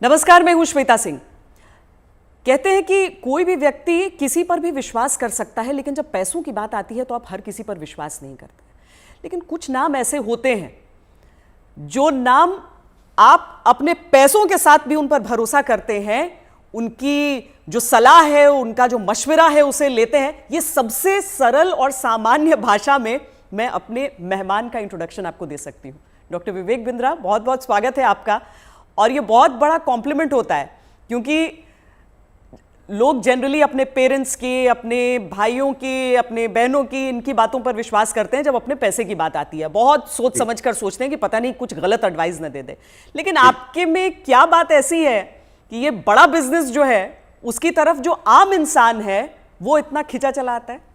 नमस्कार, मैं हूं श्वेता सिंह। कहते हैं कि कोई भी व्यक्ति किसी पर भी विश्वास कर सकता है, लेकिन जब पैसों की बात आती है तो आप हर किसी पर विश्वास नहीं करते। लेकिन कुछ नाम ऐसे होते हैं जो नाम आप अपने पैसों के साथ भी उन पर भरोसा करते हैं, उनकी जो सलाह है, उनका जो मशवरा है उसे लेते हैं। ये सबसे सरल और सामान्य भाषा में मैं अपने मेहमान का इंट्रोडक्शन आपको दे सकती हूँ। डॉक्टर विवेक बिंद्रा, बहुत बहुत स्वागत है आपका। और ये बहुत बड़ा कॉम्प्लीमेंट होता है क्योंकि लोग जनरली अपने पेरेंट्स की, अपने भाइयों की, अपने बहनों की, इनकी बातों पर विश्वास करते हैं। जब अपने पैसे की बात आती है बहुत सोच समझ कर सोचते हैं कि पता नहीं कुछ गलत एडवाइस न दे दे। लेकिन आपके में क्या बात ऐसी है कि ये बड़ा बिजनेस जो है उसकी तरफ जो आम इंसान है वो इतना खिंचा चला आता है?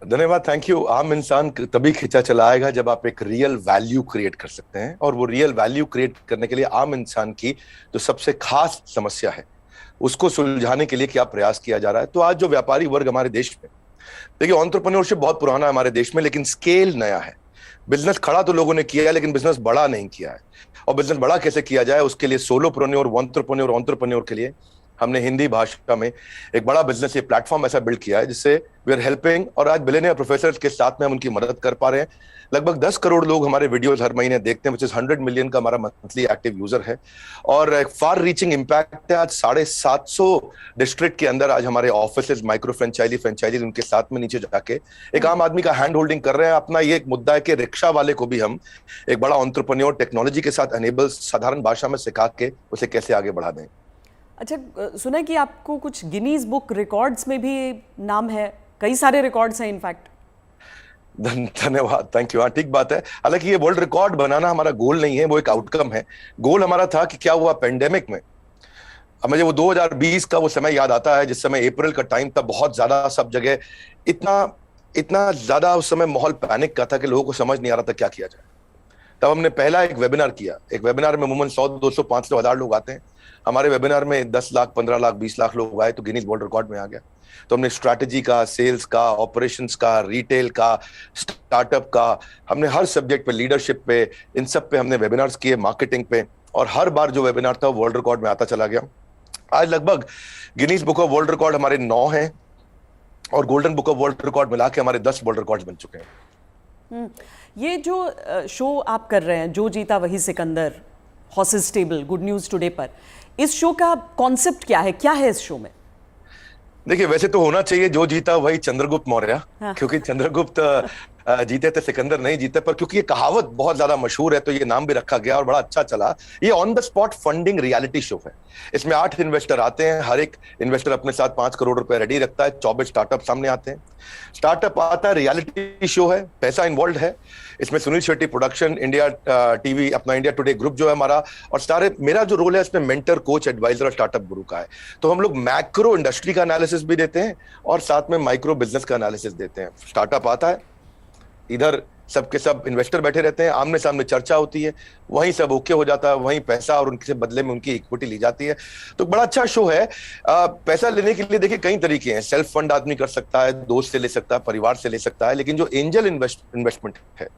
धन्यवाद, थैंक यू। आम इंसान तभी खिंचा चला आएगा जब आप एक रियल वैल्यू क्रिएट कर सकते हैं, और वो रियल वैल्यू क्रिएट करने के लिए आम इंसान की जो सबसे खास समस्या है उसको सुलझाने के लिए क्या प्रयास किया जा रहा है। तो आज जो व्यापारी वर्ग हमारे देश में, देखिए, एंटरप्रेन्योरशिप बहुत पुराना है हमारे देश में, लेकिन स्केल नया है। बिजनेस खड़ा तो लोगों ने किया है, लेकिन बिजनेस बड़ा नहीं किया है। और बिजनेस बड़ा कैसे किया जाए, उसके लिए सोलोप्रेन्योर, एंटरप्रेन्योर के लिए हमने हिंदी भाषा में एक बड़ा बिजनेस, ये प्लेटफॉर्म ऐसा बिल्ड किया है जिससे वी आर हेल्पिंग, और आज बिलियनियर प्रोफेसर्स के साथ में हम उनकी मदद कर पा रहे हैं। लगभग 10 करोड़ लोग हमारे वीडियोस हर महीने देखते हैं, विच इज 100 मिलियन का हमारा मंथली एक्टिव यूजर है, और एक फार रीचिंग इम्पैक्ट है। आज 750 डिस्ट्रिक्ट के अंदर आज हमारे ऑफिस, माइक्रो फ्रेंचाइजी उनके साथ में नीचे जाके एक आम आदमी का हैंड होल्डिंग कर रहे हैं। अपना ये एक मुद्दा है कि रिक्शा वाले को भी हम एक बड़ा एंटरप्रेन्योर टेक्नोलॉजी के साथ एनेबल, साधारण भाषा में सिखा के उसे कैसे आगे बढ़ा दें। अच्छा, सुना है कि आपको कुछ गिनीज बुक रिकॉर्ड्स में भी नाम है, कई सारे रिकॉर्ड्स हैं इनफैक्ट। धन्यवाद, थैंक यू। हाँ, ठीक बात है। हालांकि ये वर्ल्ड रिकॉर्ड बनाना हमारा गोल नहीं है, वो एक आउटकम है। गोल हमारा था कि क्या हुआ पेंडेमिक में। अब मुझे वो 2020 का वो समय याद आता है जिस समय अप्रैल का टाइम था, बहुत ज्यादा सब जगह इतना ज्यादा उस समय माहौल पैनिक का था कि लोगों को समझ नहीं आ रहा था क्या किया जाए। तब हमने पहला एक वेबिनार किया। एक वेबिनार में अमूमन 100, 200, 500, 1000 लोग आते हैं। हमारे वेबिनार में 10 लाख, 15 लाख, 20 लाख लोग आए तो गिनीज वर्ल्ड रिकॉर्ड में आ गया। तो हमने स्ट्रैटेजी का, सेल्स का, ऑपरेशंस का, रिटेल का, स्टार्टअप का, हमने हर सब्जेक्ट पे, लीडरशिप पे, इन सब पे हमने वेबिनार्स किए, मार्केटिंग पे, और हर बार जो वेबिनार था वर्ल्ड रिकॉर्ड में आता चला गया। आज लगभग Guinness book of world record हमारे 9 हैं, और golden book of world record मिला के हमारे 10 वर्ल्ड रिकॉर्ड बन चुके हैं। ये जो शो आप कर रहे हैं, जो जीता वही Sikandar, horses table, good news today पर, इस शो का कॉन्सेप्ट क्या है, क्या है इस शो में? देखिए, वैसे तो होना चाहिए जो जीता वही चंद्रगुप्त मौर्य। हाँ। क्योंकि चंद्रगुप्त जीते थे, सिकंदर नहीं जीते, पर क्योंकि ये कहावत बहुत ज्यादा मशहूर है तो ये नाम भी रखा गया और बड़ा अच्छा चला। ये on the spot funding reality show है। इसमें 8 इन्वेस्टर आते हैं, हर एक इन्वेस्टर अपने साथ 5 करोड़ रुपए रेडी रखता है। 24 स्टार्टअप सामने आते हैं। स्टार्टअप आता है, रियलिटी शो है, पैसा इन्वॉल्व है। इसमें Sunil Shetty production, India TV, अपना इंडिया टुडे ग्रुप जो है हमारा, और सारे, मेरा जो रोल है इसमें मेंटर, कोच, एडवाइजर और स्टार्टअप गुरु का है। तो हम लोग मैक्रो इंडस्ट्री का एनालिसिस भी देते हैं और साथ में माइक्रो बिजनेस का एनालिसिस देते हैं। स्टार्टअप आता है, इधर सबके सब इन्वेस्टर बैठे रहते हैं, आमने सामने चर्चा होती है, वहीं सब ओके हो जाता है, वहीं पैसा और उनके बदले में उनकी इक्विटी ली जाती है। तो बड़ा अच्छा शो है। पैसा लेने के लिए देखिए कई तरीके हैं। सेल्फ फंड आदमी कर सकता है, दोस्त से ले सकता है, परिवार से ले सकता है, लेकिन जो एंजल इन्वेस्टमेंट है,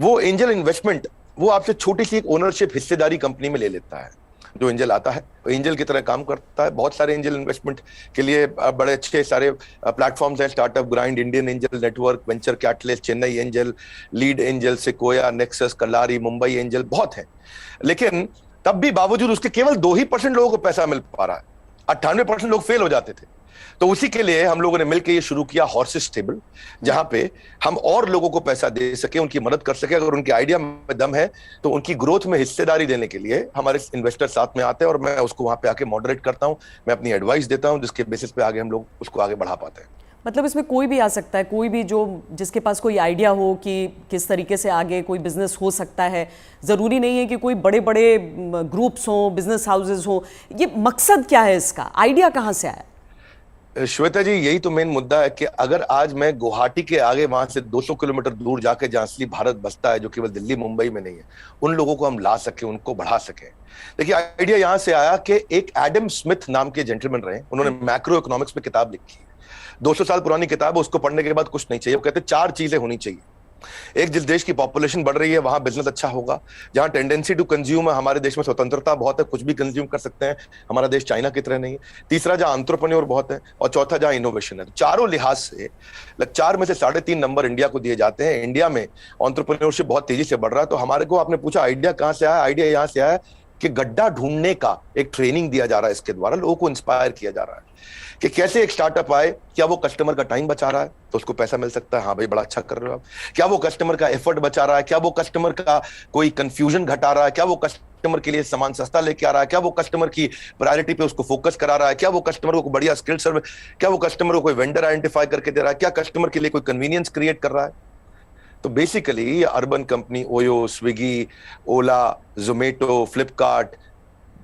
वो एंजल इन्वेस्टमेंट वो आपसे छोटी सी एक ओनरशिप, हिस्सेदारी कंपनी में ले लेता है। जो एंजल आता है एंजल की तरह काम करता है। बहुत सारे एंजल इन्वेस्टमेंट के लिए बड़े अच्छे सारे प्लेटफॉर्म्स हैं, startup grind, Indian angel network, venture catalyst, Chennai angel, lead angel, Sequoia, Nexus, Kalaari, Mumbai angel, बहुत हैं। लेकिन तब भी बावजूद उसके केवल 2% लोगों को पैसा मिल पा रहा है। 98% लोग फेल हो जाते थे। तो उसी के लिए हम लोगों ने मिलकर ये शुरू किया हॉर्सेस टेबल, जहां पे हम और लोगों को पैसा दे सके, उनकी मदद कर सके। अगर उनके आइडिया में दम है तो उनकी ग्रोथ में हिस्सेदारी देने के लिए हमारे इन्वेस्टर साथ में आते हैं, और मैं उसको वहां पे आके मॉडरेट करता हूं, मैं अपनी एडवाइस देता हूं, जिसके बेसिस पे आगे हम लोग उसको आगे बढ़ा पाते हैं। मतलब इसमें कोई भी आ सकता है, कोई भी जो जिसके पास कोई आइडिया हो कि किस तरीके से आगे कोई बिजनेस हो सकता है। ज़रूरी नहीं है कि कोई बड़े बड़े ग्रुप्स हों, बिजनेस हाउसेज हों। ये मकसद क्या है इसका, आइडिया कहाँ से आया? श्वेता जी, यही तो मेन मुद्दा है कि अगर आज मैं गुवाहाटी के आगे वहां से 200 किलोमीटर दूर जाके, जहां असली भारत बसता है, जो केवल दिल्ली मुंबई में नहीं है, उन लोगों को हम ला सके, उनको बढ़ा सके। देखिए, आइडिया यहां से आया कि एक एडम स्मिथ नाम के जेंटलमैन रहे, उन्होंने मैक्रो इकोनॉमिक्स में किताब लिखी है। 200 साल पुरानी किताब है, उसको पढ़ने के बाद कुछ नहीं चाहिए। वो कहते 4 चीजें होनी चाहिए एक जिस देश की पॉपुलेशन बढ़ रही है वहां बिजनेस अच्छा होगा, जहां टेंडेंसी टू कंज्यूम है, हमारे देश में स्वतंत्रता बहुत है, कुछ भी कंज्यूम कर सकते हैं, हमारा देश चाइना की तरह नहीं है। तीसरा, जहां एंटरप्रेन्योर बहुत है, और चौथा जहां इनोवेशन है। चारों लिहाज से 4 में से 3.5 नंबर इंडिया को दिए जाते हैं। इंडिया में एंटरप्रेन्योरशिप बहुत तेजी से बढ़ रहा है। तो हमारे को, आपने पूछा आइडिया कहां से आया, आइडिया यहां से आया कि गड्ढा ढूंढने का एक ट्रेनिंग दिया जा रहा है, इसके द्वारा लोगों को इंस्पायर किया जा रहा है कि कैसे एक स्टार्टअप आए, क्या वो कस्टमर का टाइम बचा रहा है तो उसको पैसा मिल सकता है, हाँ भाई बड़ा अच्छा कर रहे हो आप, क्या वो कस्टमर का एफर्ट बचा रहा है, क्या वो कस्टमर का कोई कंफ्यूजन घटा रहा है, क्या वो कस्टमर के लिए सामान सस्ता लेके आ रहा है, क्या वो कस्टमर की प्रायोरिटी पे उसको फोकस करा रहा है, क्या वो कस्टमर को बढ़िया स्किल सर्विस, क्या वो कस्टमर को कोई वेंडर आइडेंटिफाई करके दे रहा है, क्या कस्टमर के लिए कोई कन्वीनियंस क्रिएट कर रहा है। तो basically Urban Company, OYO, Swiggy, Ola, Zomato, Flipkart,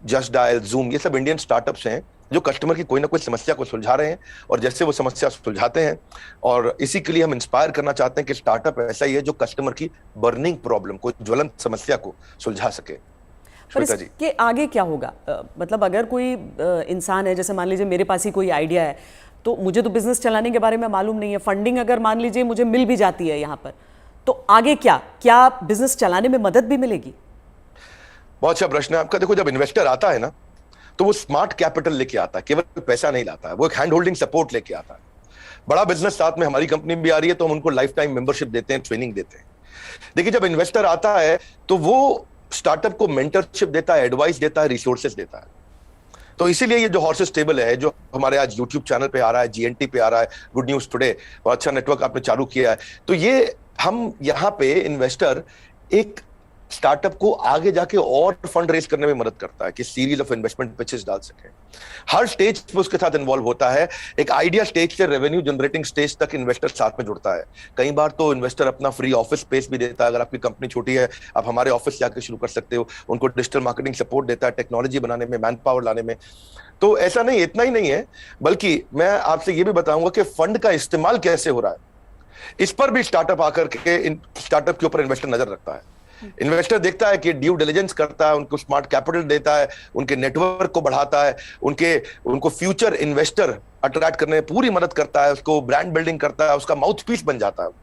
Just Dial, Zoom, ये सब इंडियन स्टार्टअप्स हैं जो कस्टमर की कोई ना कोई समस्या को सुलझा रहे हैं, और जैसे वो समस्या सुलझाते हैं, और इसी के लिए हम इंस्पायर करना चाहते हैं कि स्टार्टअप ऐसा ही है जो कस्टमर की बर्निंग प्रॉब्लम को, ज्वलंत समस्या को सुलझा सके। पर इसके आगे क्या होगा? मतलब अगर कोई इंसान है, जैसे मान लीजिए मेरे पास ही कोई आइडिया है, तो मुझे तो बिजनेस चलाने के बारे में मालूम नहीं है, फंडिंग अगर मान लीजिए मुझे मिल भी जाती है यहाँ पर, तो आगे क्या बिजनेस चलाने में मदद भी मिलेगी? बहुत अच्छा प्रश्न है आपका। देखो, जब इन्वेस्टर आता है ना, तो वो स्मार्ट कैपिटल लेके आता है, केवल पैसा नहीं लाता है, वो एक हैंड होल्डिंग सपोर्ट लेके आता है। बड़ा बिजनेस साथ में हमारी कंपनी भी आ रही है, तो हम उनको लाइफ टाइम मेंबरशिप देते हैं, ट्रेनिंग देते हैं। देखिए, जब इन्वेस्टर आता है तो वो स्टार्टअप को मेंटरशिप देता है, एडवाइस देता है, रिसोर्सेज देता है। तो इसीलिए ये जो हॉर्सेस टेबल है, जो हमारे आज यूट्यूब चैनल पे आ रहा है, जीएनटी पे आ रहा है, गुड न्यूज टुडे, बहुत अच्छा नेटवर्क आपने चालू किया है, तो ये हम यहाँ पे इन्वेस्टर एक स्टार्टअप को आगे जाके और फंड रेज करने में मदद करता है कि सीरीज ऑफ इन्वेस्टमेंट पिचेस डाल सके। हर स्टेज पे उसके साथ इन्वॉल्व होता है। एक आइडिया स्टेज से रेवेन्यू जनरेटिंग स्टेज तक इन्वेस्टर साथ में जुड़ता है। कई बार तो इन्वेस्टर अपना फ्री ऑफिस स्पेस भी देता है। अगर आपकी कंपनी छोटी है, आप हमारे ऑफिस जाकर शुरू कर सकते हो। उनको डिजिटल मार्केटिंग सपोर्ट देता है, टेक्नोलॉजी बनाने में, मैन पावर लाने में। तो ऐसा नहीं, इतना ही नहीं है, बल्कि मैं आपसे ये भी बताऊंगा कि फंड का इस्तेमाल कैसे हो रहा है, इस पर भी स्टार्टअप आकर के स्टार्टअप के ऊपर इन्वेस्टर नजर रखता है। इन्वेस्टर देखता है कि ड्यू डिलिजेंस करता है, उनको स्मार्ट कैपिटल देता है, उनके नेटवर्क को बढ़ाता है, उनको फ्यूचर इन्वेस्टर अट्रैक्ट करने में पूरी मदद करता है, उसको ब्रांड बिल्डिंग करता है, उसका माउथ पीस बन जाता है।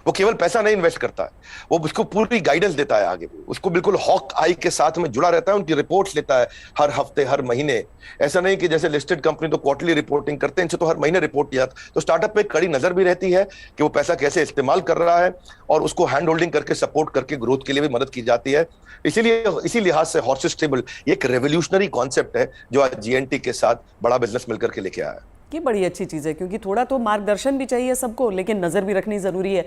वो केवल पैसा नहीं इन्वेस्ट करता है, वो उसको पूरी गाइडेंस देता है आगे, उसको बिल्कुल हॉक आई के साथ में जुड़ा रहता है, उनकी रिपोर्ट्स लेता है हर हफ्ते, हर महीने। ऐसा नहीं कि जैसे लिस्टेड कंपनी तो क्वार्टरली रिपोर्टिंग करते हैं, इनसे तो हर महीने रिपोर्ट किया। तो स्टार्टअप पे कड़ी नजर भी रहती है कि वो पैसा कैसे इस्तेमाल कर रहा है, और उसको हैंड होल्डिंग करके सपोर्ट करके ग्रोथ के लिए भी मदद की जाती है। इसीलिए इसी लिहाज से हॉर्सेस टेबल एक रेवोल्यूशनरी कॉन्सेप्ट है जो आज जीएनटी के साथ बड़ा बिजनेस मिलकर के लेके आया है। ये बड़ी अच्छी चीज़ है, क्योंकि थोड़ा तो मार्गदर्शन भी चाहिए सबको, लेकिन नज़र भी रखनी ज़रूरी है।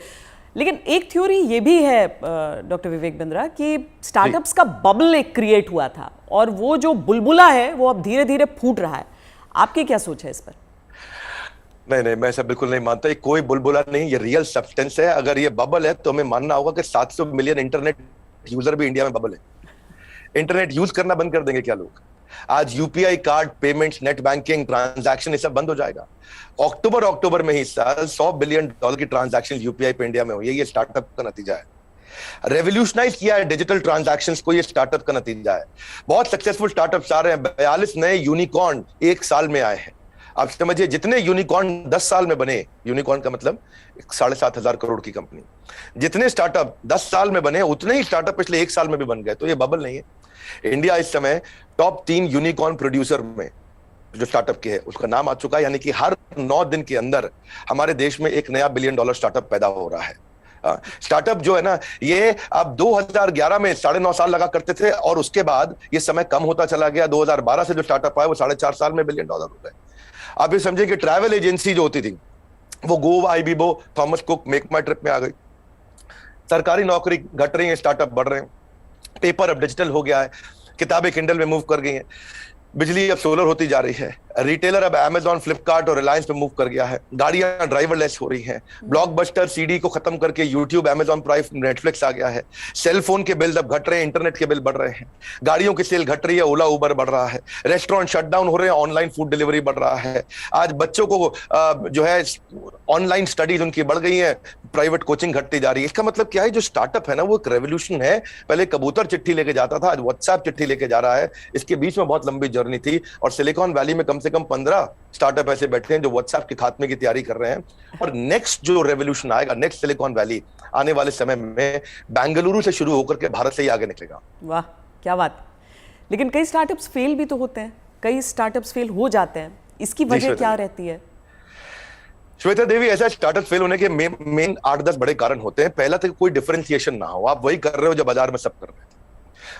लेकिन एक थ्योरी ये भी है डॉक्टर विवेक बिंद्रा कि स्टार्टअप्स का बबल एक क्रिएट हुआ था, और वो जो बुलबुला है वो अब धीरे धीरे फूट रहा है। आपकी क्या सोच है इस पर? नहीं, मैं ऐसा बिल्कुल नहीं मानता। ये कोई बुलबुला नहीं, ये रियल सब्सटेंस है। अगर ये बबल है तो हमें मानना होगा कि 700 मिलियन इंटरनेट यूजर भी इंडिया में बबल है। इंटरनेट यूज करना बंद कर देंगे क्या लोग? आज UPI card payments, net banking, transaction, ये सब बंद हो जाएगा। अक्टूबर में ही साल $100 बिलियन की ट्रांजैक्शन यूपीआई पे इंडिया में हुई है। ये स्टार्टअप का नतीजा है। रेवोल्यूशनाइज किया है डिजिटल ट्रांजैक्शंस को, ये स्टार्टअप का नतीजा है। बहुत सक्सेसफुल स्टार्टअप्स आ रहे हैं। 42 नए यूनिकॉर्न 1 साल में आए हैं। आप समझिए, जितने यूनिकॉर्न 10 साल में बने, यूनिकॉर्न का मतलब 7,500 करोड़ की कंपनी, जितने स्टार्टअप 10 साल में बने, उतने ही स्टार्टअप पिछले 1 साल में भी बन गए। तो ये बबल नहीं है। इंडिया इस समय टॉप 3 यूनिकॉर्न प्रोड्यूसर में जो स्टार्टअप के है उसका नाम आ चुका है। यानी कि हर 9 दिन के अंदर हमारे देश में एक नया $1 बिलियन स्टार्टअप पैदा हो रहा है। स्टार्टअप जो है ना, ये आप 2011 में 9.5 साल लगा करते थे, और उसके बाद ये समय कम होता चला गया। 2012 से जो स्टार्टअप आया वो 4.5 साल में $1 बिलियन हो गए। आप ये समझिए कि ट्रैवल एजेंसी जो होती थी वो Goibibo, Thomas Cook, Make My Trip में आ गई। सरकारी नौकरी घट रही है, स्टार्टअप बढ़ रहे हैं। पेपर अब डिजिटल हो गया है, किताबें किंडल में मूव कर गई हैं, बिजली अब सोलर होती जा रही है, रिटेलर अब अमेजॉन, फ्लिपकार्ट और रिलायंस पे मूव कर गया है, गाड़ियां ड्राइवरलेस हो रही हैं, ब्लॉकबस्टर सीडी को खत्म करके यूट्यूब, अमेजॉन प्राइम, नेटफ्लिक्स आ गया है, सेल फोन के बिल अब घट रहे हैं, इंटरनेट के बिल बढ़ रहे हैं, गाड़ियों की सेल घट रही है, ओला उबर बढ़ रहा है, रेस्टोरेंट शटडाउन हो रहे हैं, ऑनलाइन फूड डिलीवरी बढ़ रहा है। आज बच्चों को जो है ऑनलाइन स्टडीज उनकी बढ़ गई है, प्राइवेट कोचिंग घटती जा रही है। इसका मतलब क्या है, जो स्टार्टअप है ना वो एक रेवोल्यूशन है। पहले कबूतर चिट्ठी लेके जाता था, आज व्हाट्सएप चिट्ठी लेके जा रहा है। इसके बीच में बहुत लंबी जर्नी थी, और सिलिकॉन वैली में कम से कम 15 स्टार्टअप ऐसे बैठे हैं जो व्हाट्सएप के खात्मे की तैयारी कर रहे हैं। और नेक्स्ट जो रेवोल्यूशन आएगा, नेक्स्ट सिलिकॉन वैली आने वाले समय में बेंगलुरु से शुरू होकर के भारत से ही आगे निकलेगा। वाह, क्या बात। लेकिन कई स्टार्टअप्स फेल भी तो होते हैं, कई स्टार्टअप्स फेल हो जाते हैं, इसकी वजह क्या रहती है? श्वेता देवी, ऐसा स्टार्टअप फेल होने के मेन 8-10 बड़े कारण होते हैं। पहला तो कोई डिफरेंशिएशन ना हो, आप वही कर रहे हो जो बाजार में सब कर रहे हैं।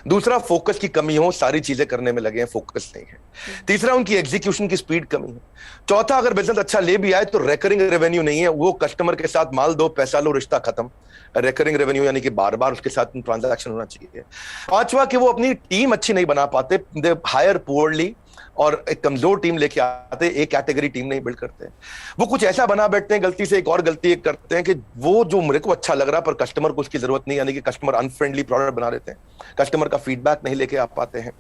दूसरा, फोकस की कमी हो, सारी चीजें करने में लगे हैं, फोकस नहीं है। तीसरा, उनकी एग्जीक्यूशन की स्पीड कमी है। चौथा, अगर बिजनेस अच्छा ले भी आए तो रेकरिंग रेवेन्यू नहीं है, वो कस्टमर के साथ माल दो पैसा लो रिश्ता खत्म। रेकरिंग रेवेन्यू यानी कि बार बार उसके साथ ट्रांजैक्शन होना चाहिए। पांचवा, कि वो अपनी टीम अच्छी नहीं बना पाते, दे हायर पुअरली, और एक कमजोर टीम लेके आते, एक कैटेगरी टीम नहीं बिल्ड करते। वो कुछ ऐसा बना बैठते हैं, गलती से एक और गलती एक करते हैं कि वो जो मेरे को अच्छा लग रहा पर कस्टमर को उसकी जरूरत नहीं, यानी कि कस्टमर अनफ्रेंडली प्रोडक्ट बना देते हैं, कस्टमर का फीडबैक नहीं लेके आ पाते हैं।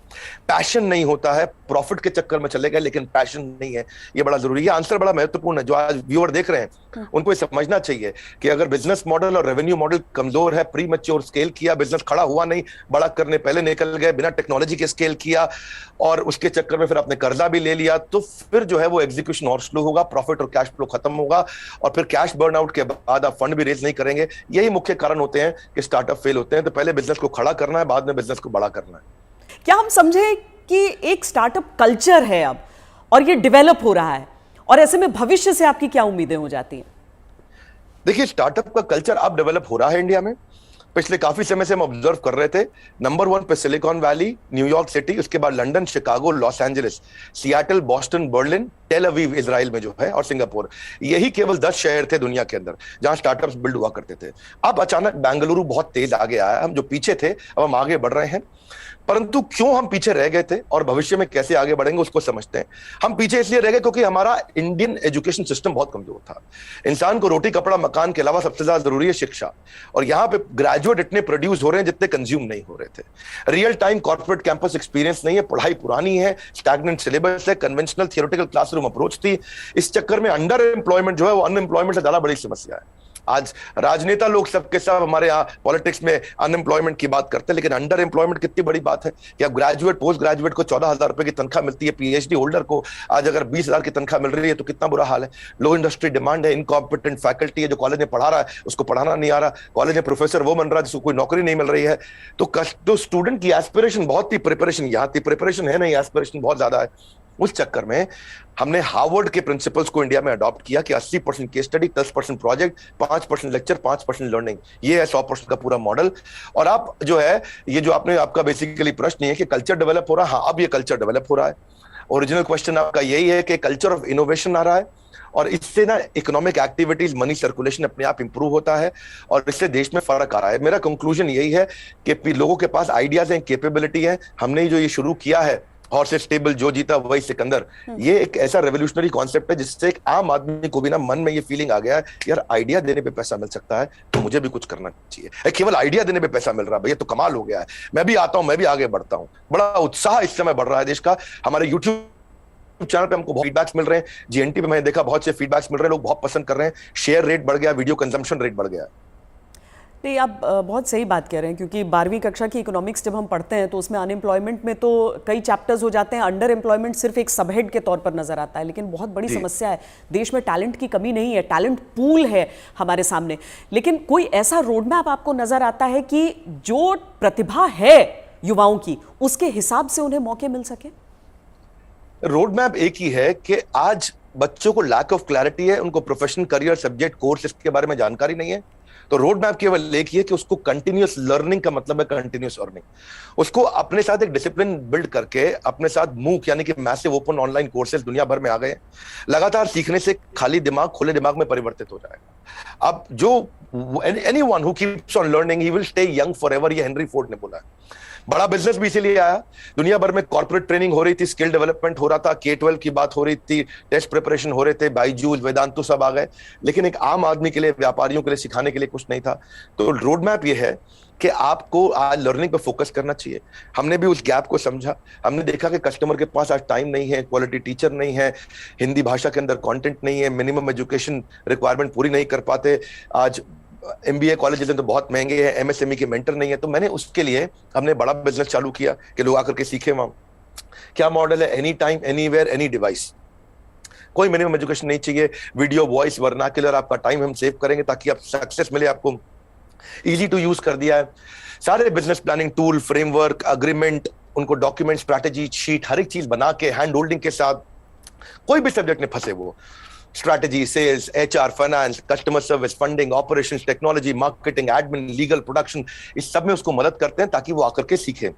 पैशन नहीं होता है, प्रॉफिट के चक्कर में चले गए लेकिन पैशन नहीं है, ये बड़ा जरूरी है। आंसर बड़ा महत्वपूर्ण है। जो आज व्यूअर देख रहे हैं उनको ये समझना चाहिए कि अगर बिजनेस मॉडल और रेवेन्यू मॉडल कमजोर है, प्री मैच्योर स्केल किया, बिजनेस खड़ा हुआ नहीं, बड़ा करने पहले निकल गए, बिना टेक्नोलॉजी के स्केल किया और उसके चक्कर में फिर आपने कर्जा भी ले लिया, तो फिर जो है वो एग्जीक्यूशन और स्लो होगा, प्रॉफिट और कैश फ्लो खत्म होगा, और फिर कैश बर्नआउट के बाद आप फंड भी रेज नहीं करेंगे। यही मुख्य कारण होते हैं कि स्टार्टअप फेल होते हैं। तो पहले बिजनेस को खड़ा करना है, बाद में बिजनेस को बड़ा करना है। क्या हम समझे कि एक स्टार्टअप कल्चर है अब, और ये डेवलप हो रहा है, और ऐसे में भविष्य से आपकी क्या उम्मीदें हो जाती हैं? देखिए, स्टार्टअप का कल्चर अब डेवलप हो रहा है इंडिया में। पिछले काफी समय से हम ऑब्जर्व कर रहे थे, नंबर 1 पे सिलिकॉन वैली, न्यूयॉर्क सिटी, उसके बाद London, Chicago, Los Angeles, Seattle, Boston, Berlin, Tel Aviv Israel में जो है, और सिंगापुर। यही केवल 10 शहर थे दुनिया के अंदर जहां स्टार्टअप्स बिल्ड हुआ करते थे। अब अचानक बेंगलुरु बहुत तेज आगे आया। हम जो पीछे थे अब हम आगे बढ़ रहे हैं। परंतु क्यों हम पीछे रह गए थे और भविष्य में कैसे आगे बढ़ेंगे उसको समझते हैं। हम पीछे इसलिए रह गए क्योंकि हमारा इंडियन एजुकेशन सिस्टम बहुत कमजोर था। इंसान को रोटी कपड़ा मकान के अलावा सबसे ज्यादा जरूरी है शिक्षा, और यहाँ पे ग्रेजुएट इतने प्रोड्यूस हो रहे हैं जितने कंज्यूम नहीं हो रहे थे। Real time corporate campus experience नहीं है, पढ़ाई पुरानी है, स्टैग्नेंट सिलेबस है, कन्वेंशनल थियोरेटिकल क्लासरूम अप्रोच थी। इस चक्कर में अंडर एम्प्लॉयमेंट जो है वो अनएम्प्लॉयमेंट से ज्यादा बड़ी समस्या है। आज राजनेता लोग सबके सब हमारे यहाँ पॉलिटिक्स में अनएम्प्लॉयमेंट की बात करते हैं, लेकिन अंडर एम्प्लॉयमेंट कितनी बड़ी बात है कि अब ग्रेजुएट पोस्ट ग्रेजुएट को 14,000 रुपए की तनख्वाह मिलती है, पीएचडी होल्डर को आज अगर 20,000 की तनख्वाह मिल रही है तो कितना बुरा हाल है। लो इंडस्ट्री डिमांड है, इनकॉम्पिटेंट फैकल्टी है, जो कॉलेज में पढ़ा रहा है उसको पढ़ाना नहीं आ रहा, कॉलेज में प्रोफेसर वो बन रहा है जिसको कोई नौकरी नहीं मिल रही है। तो स्टूडेंट की एस्पिरेशन बहुत थी, प्रिपरेशन यहाँ थी, प्रिपरेशन है नहीं, एस्पिरेशन बहुत ज्यादा है। उस चक्कर में हमने हार्वर्ड के प्रिंसिपल्स को इंडिया में अडॉप्ट किया कि 80% case study, 10% project, 5% lecture, 5% learning, ये है 100% का पूरा मॉडल। और आप जो है ये जो आपका बेसिकली प्रश्न है कि कल्चर डेवलप हो रहा है, हाँ अब ये कल्चर डेवलप हो रहा है। ओरिजिनल क्वेश्चन आपका यही है कि कल्चर ऑफ इनोवेशन आ रहा है, और इससे ना इकोनॉमिक एक्टिविटीज, मनी सर्कुलेशन अपने आप इंप्रूव होता है, और इससे देश में फर्क आ रहा है। मेरा कंक्लूजन यही है कि लोगों के पास आइडियाज हैं, कैपेबिलिटी है। हमने जो ये शुरू किया है हॉर्सेस टेबल, जो जीता वही सिकंदर, ये एक ऐसा रेवोल्यूशनरी कॉन्सेप्ट है जिससे एक आम आदमी को भी ना मन में ये फीलिंग आ गया है, यार आइडिया देने पे पैसा मिल सकता है तो मुझे भी कुछ करना चाहिए। केवल आइडिया देने पे पैसा मिल रहा है, भैया तो कमाल हो गया है, मैं भी आता हूं, मैं भी आगे बढ़ता हूं। बड़ा उत्साह इस समय बढ़ रहा है देश का। हमारे यूट्यूब चैनल पे हमको बहुत फीडबैक्स मिल रहे हैं, जीएनटी पे मैंने देखा बहुत से फीडबैक्स मिल रहे हैं, लोग बहुत पसंद कर रहे हैं, शेयर रेट बढ़ गया, वीडियो कंजम्पशन रेट बढ़ गया। नहीं, आप बहुत सही बात कह रहे हैं, क्योंकि 12वीं कक्षा की इकोनॉमिक्स जब हम पढ़ते हैं तो उसमें अनएम्प्लॉयमेंट में तो कई चैप्टर्स हो जाते हैं, अंडर एम्प्लॉयमेंट सिर्फ एक सबहेड के तौर पर नजर आता है। लेकिन बहुत बड़ी समस्या है, देश में टैलेंट की कमी नहीं है, टैलेंट पूल है हमारे सामने। लेकिन कोई ऐसा रोड मैप आपको नजर आता है कि जो प्रतिभा है युवाओं की, उसके हिसाब से उन्हें मौके मिल सके? रोड मैप एक ही है कि आज बच्चों को लैक ऑफ क्लैरिटी है, उनको प्रोफेशनल करियर सब्जेक्ट कोर्स इसके बारे में जानकारी नहीं है। तो रोड मैप केवल एक ही है कि उसको कंटिन्यूअस लर्निंग का मतलब है कंटिन्यूअस अर्निंग। उसको अपने साथ एक डिसिप्लिन बिल्ड करके अपने साथ मूक यानी कि मैसिव ओपन ऑनलाइन कोर्सेज दुनिया भर में आ गए, लगातार सीखने से खाली दिमाग खुले दिमाग में परिवर्तित हो जाएगा। अब जो anyone who keeps on learning he will stay young forever, ये हेनरी फोर्ड ने बोला है। बड़ा बिजनेस भी इसीलिए आया, दुनिया भर में कॉर्पोरेट ट्रेनिंग हो रही थी, स्किल डेवलपमेंट हो रहा था, K-12 की बात हो रही थी, टेस्ट प्रिपरेशन हो रहे थे, बायजूस, वेदांतु सब आ गए, लेकिन एक आम आदमी के लिए, व्यापारियों के लिए सिखाने के लिए कुछ नहीं था। तो रोड मैप ये है कि आपको आज लर्निंग पे फोकस करना चाहिए। हमने भी उस गैप को समझा, हमने देखा कि कस्टमर के पास आज टाइम नहीं है, क्वालिटी टीचर नहीं है, हिंदी भाषा के अंदर कंटेंट नहीं है, मिनिमम एजुकेशन रिक्वायरमेंट पूरी नहीं कर पाते, आज MBA कॉलेजेस तो बहुत महंगे हैं, MSME के मेंटर नहीं है। तो मैंने उसके लिए हमने बड़ा बिजनेस चालू किया कि लोग आकर के सीखे वहां। क्या मॉडल है? Any time, anywhere, any device. कोई मिनिमम एजुकेशन नहीं चाहिए। वीडियो, वॉइस, वर्नाक्युलर, आपका टाइम हम सेव करेंगे ताकि आप सक्सेस मिले आपको। इजी टू यूज कर दिया है। सारे business planning tool, framework, agreement, उनको डॉक्यूमेंट, स्ट्रैटेजी शीट, हर एक चीज बना के हैंड होल्डिंग के साथ, कोई भी सब्जेक्ट में फंसे वो, strategy, sales, HR, finance, customer service, funding, operations, technology, marketing, admin, legal, production, इस सब में उसको मदद करते हैं ताकि वो आकर के सीखे।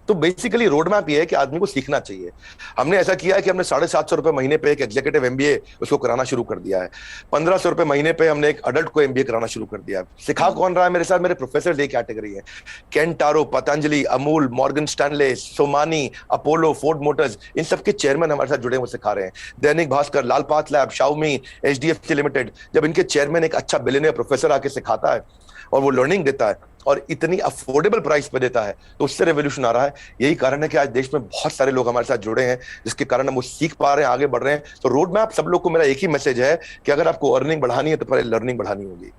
तो बेसिकली रोड मैप ये है कि आदमी को सीखना चाहिए। हमने ऐसा किया है कि हमने 750 रुपए महीने पे एक एग्जीक्यूटिव एमबीए उसको कराना शुरू कर दिया है। 1500 रुपए महीने पे हमने एक अडल्ट को एमबीए कराना शुरू कर दिया है। सिखा कौन रहा है मेरे साथ? मेरे प्रोफेसर एक कैटेगरी है। Kent RO, Patanjali, Amul, Morgan Stanley, Somani, Apollo, Ford Motors, इन सबके चेयरमैन हमारे साथ जुड़े हुए सिखा रहे हैं। Dainik Bhaskar, Lal path lab, Xiaomi, HDFC limited, जब इनके चेयरमैन एक अच्छा बिलियनियर प्रोफेसर आके सिखाता है और वो लर्निंग देता है और इतनी अफोर्डेबल प्राइस पे देता है, तो उससे रेवोल्यूशन आ रहा है। यही कारण है कि आज देश में बहुत सारे लोग हमारे साथ जुड़े हैं, जिसके कारण हम वो सीख पा रहे हैं, आगे बढ़ रहे हैं। तो रोड मैप सब लोग को मेरा एक ही मैसेज है कि अगर आपको अर्निंग बढ़ानी है तो पहले लर्निंग बढ़ानी होगी।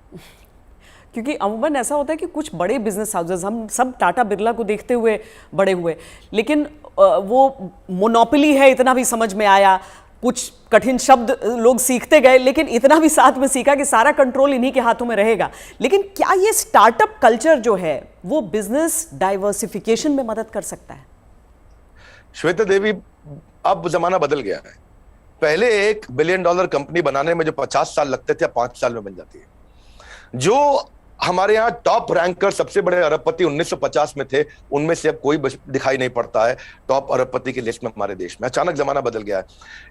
क्योंकि अमूमन ऐसा होता है कि कुछ बड़े बिजनेस हाउसेस, हम सब टाटा बिरला को देखते हुए बड़े हुए, लेकिन वो मोनोपोली है इतना भी समझ में आया। कुछ कठिन शब्द लोग सीखते गए, लेकिन इतना भी साथ में सीखा कि सारा कंट्रोल इन्हीं के हाथों में रहेगा। लेकिन क्या ये स्टार्टअप कल्चर जो है वो बिजनेस डाइवर्सिफिकेशन में मदद कर सकता है? श्वेता देवी, अब जमाना बदल गया है। पहले $1 बिलियन कंपनी बनाने में जो 50 साल लगते थे, 5 साल में बन जाती है। जो हमारे यहाँ टॉप रैंकर सबसे बड़े अरबपति 1950 में थे, उनमें से अब कोई दिखाई नहीं पड़ता है टॉप अरबपति की लिस्ट में हमारे देश में। अचानक जमाना बदल गया है।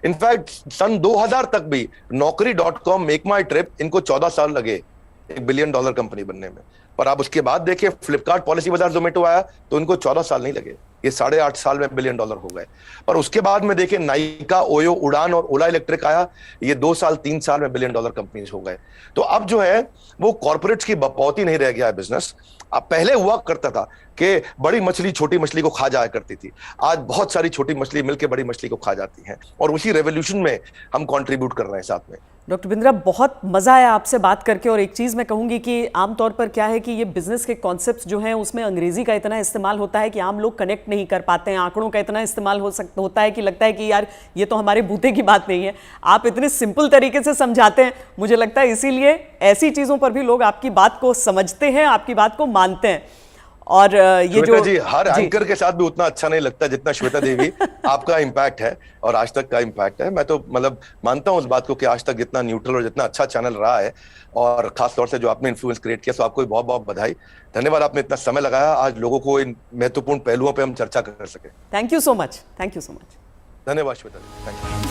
इनफैक्ट सन 2000 तक भी नौकरी.com, मेक माई ट्रिप, इनको 14 साल लगे $1 बिलियन कंपनी बनने में। पर आप उसके बाद देखिए, फ्लिपकार्ट, पॉलिसी बाजार, जोमेटो आया तो इनको 14 साल नहीं लगे, ये 8.5 साल में $1 बिलियन हो गए। पर उसके बाद में देखिए, नाइका, ओयो, उड़ान और ओला इलेक्ट्रिक आया, ये 2 साल 3 साल में $1 बिलियन कंपनीज हो गए। तो अब जो है वो कॉर्पोरेट्स की बपौती नहीं रह गया है बिजनेस। अब पहले हुआ करता था कि बड़ी मछली छोटी मछली को खा जाया करती थी, आज बहुत सारी छोटी मछली मिलकर बड़ी मछली को खा जाती हैं, और उसी रेवोल्यूशन में हम कंट्रीब्यूट कर रहे हैं साथ में। डॉक्टर बिंद्रा, बहुत मज़ा आया आपसे बात करके। और एक चीज़ मैं कहूँगी कि आमतौर पर क्या है कि ये बिजनेस के कॉन्सेप्ट्स जो हैं उसमें अंग्रेजी का इतना इस्तेमाल होता है कि आम लोग कनेक्ट नहीं कर पाते हैं। आंकड़ों का इतना इस्तेमाल होता है कि लगता है कि यार ये तो हमारे बूते की बात नहीं है। आप इतने सिंपल तरीके से समझाते हैं, मुझे लगता है इसीलिए ऐसी चीज़ों पर भी लोग आपकी बात को समझते हैं, आपकी बात को मानते हैं। और ये जो जी, हर एंकर के साथ भी उतना अच्छा नहीं लगता जितना श्वेता देवी आपका इम्पैक्ट है और आज तक का इम्पैक्ट है। मैं तो मतलब मानता हूं उस बात को कि आज तक जितना न्यूट्रल और जितना अच्छा चैनल रहा है, और खास तौर से जो आपने इन्फ्लुएंस क्रिएट किया, तो आपको बहुत बहुत बधाई। धन्यवाद, आपने इतना समय लगाया आज लोगों को इन महत्वपूर्ण पहलुओं पर हम चर्चा कर सके। Thank you so much. Thank you so much. धन्यवाद श्वेता देवी, थैंक यू।